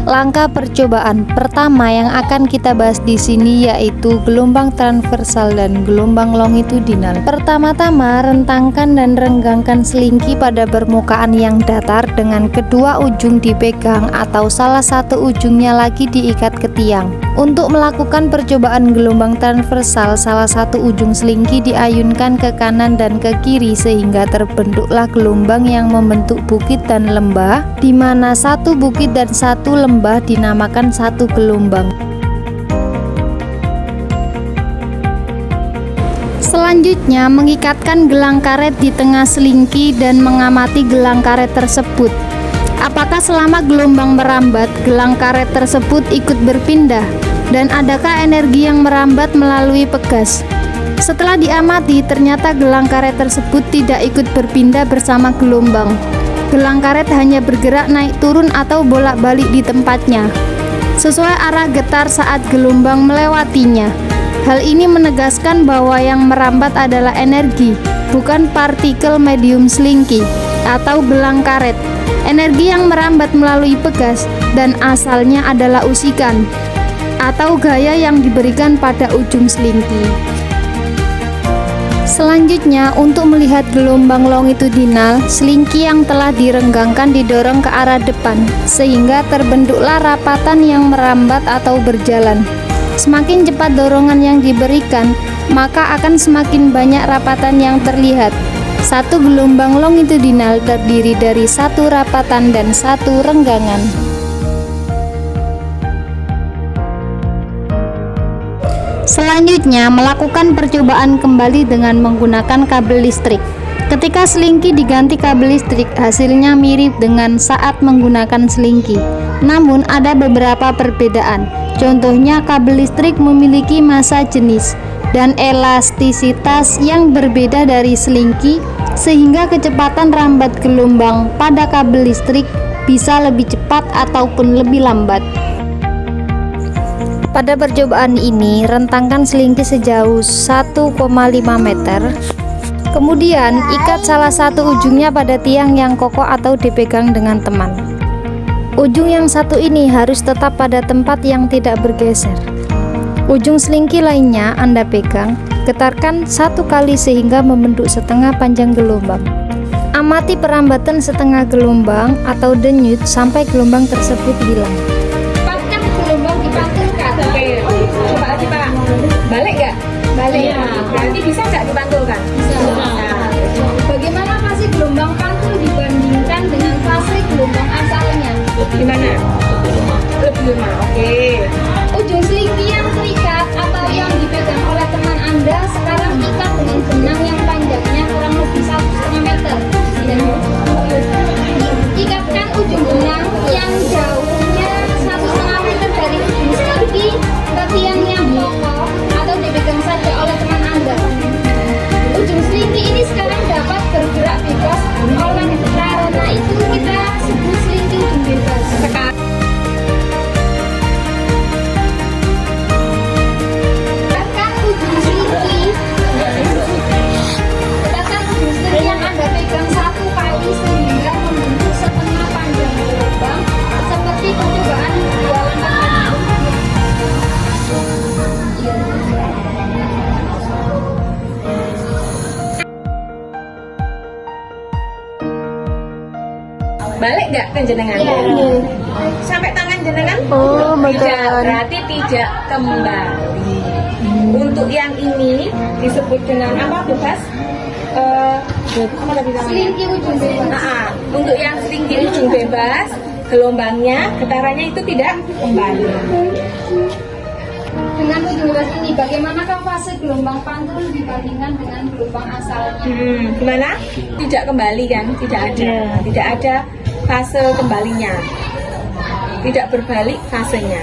Langkah percobaan pertama yang akan kita bahas di sini yaitu gelombang transversal dan gelombang longitudinal. Pertama-tama, rentangkan dan renggangkan selingki pada permukaan yang datar dengan kedua ujung dipegang atau salah satu ujungnya lagi diikat ke tiang. Untuk melakukan percobaan gelombang transversal, salah satu ujung selingki diayunkan ke kanan dan ke kiri sehingga terbentuklah gelombang yang membentuk bukit dan lembah, di mana satu bukit dan satu lembah dinamakan satu gelombang. Selanjutnya, mengikatkan gelang karet di tengah selingki dan mengamati gelang karet tersebut. Apakah selama gelombang merambat, gelang karet tersebut ikut berpindah? Dan adakah energi yang merambat melalui pegas? Setelah diamati, ternyata gelang karet tersebut tidak ikut berpindah bersama gelombang. Gelang karet hanya bergerak naik turun atau bolak-balik di tempatnya, sesuai arah getar saat gelombang melewatinya. Hal ini menegaskan bahwa yang merambat adalah energi, bukan partikel medium selingki atau gelang karet. Energi yang merambat melalui pegas dan asalnya adalah usikan atau gaya yang diberikan pada ujung selingki. Selanjutnya, untuk melihat gelombang longitudinal, selingki yang telah direnggangkan didorong ke arah depan sehingga terbentuklah rapatan yang merambat atau berjalan. Semakin cepat dorongan yang diberikan, maka akan semakin banyak rapatan yang terlihat. Satu gelombang longitudinal terdiri dari satu rapatan dan satu renggangan. Selanjutnya, melakukan percobaan kembali dengan menggunakan kabel listrik. Ketika selingki diganti kabel listrik, hasilnya mirip dengan saat menggunakan selingki. Namun, ada beberapa perbedaan. Contohnya, kabel listrik memiliki massa jenis dan elastisitas yang berbeda dari selingki, sehingga kecepatan rambat gelombang pada kabel listrik bisa lebih cepat ataupun lebih lambat. Pada percobaan ini, rentangkan selingki sejauh 1,5 meter. Kemudian, ikat salah satu ujungnya pada tiang yang kokoh atau dipegang dengan teman. Ujung yang satu ini harus tetap pada tempat yang tidak bergeser. Ujung selingki lainnya Anda pegang, getarkan satu kali sehingga membentuk setengah panjang gelombang. Amati perambatan setengah gelombang atau denyut sampai gelombang tersebut hilang. Cepatkan gelombang dipantulkan. Oke, coba lagi Pak. Balik nggak? Balik. Ya. Berarti bisa nggak dipantulkan? Bisa. Nah, bagaimana fase gelombang pantul dibandingkan dengan fase gelombang asalnya? Gimana? Lebih lemah. Oke. Ujung selingki yang terikat atau yang dipegang oleh teman Anda sekarang ikat dengan benang yang panjangnya kurang lebih 1,5 meter. Ikatkan ujung benang yang jauhnya 1,5 meter dari ujung selingki ke tiang yang kokoh atau dipegang saja oleh teman Anda. Ujung selingki ini sekarang dapat bergerak bebas oleh karena itu kita sebut selingki ujung bebas. Balik nggak ke jenengan? Iya. Sampai tangan jenengan? Oh, tidak, berarti tidak kembali. Untuk yang ini disebut dengan apa, Bebas? Apa tadi namanya? Selingki ujung bebas. Untuk yang selingki ujung bebas, gelombangnya, getarannya itu tidak kembali. Dengan ujung bebas ini, bagaimanakah fase gelombang pantul dibandingkan dengan gelombang asalnya? Gimana? Tidak kembali kan? Tidak ada. Tidak ada fase kembalinya. Tidak berbalik fasenya.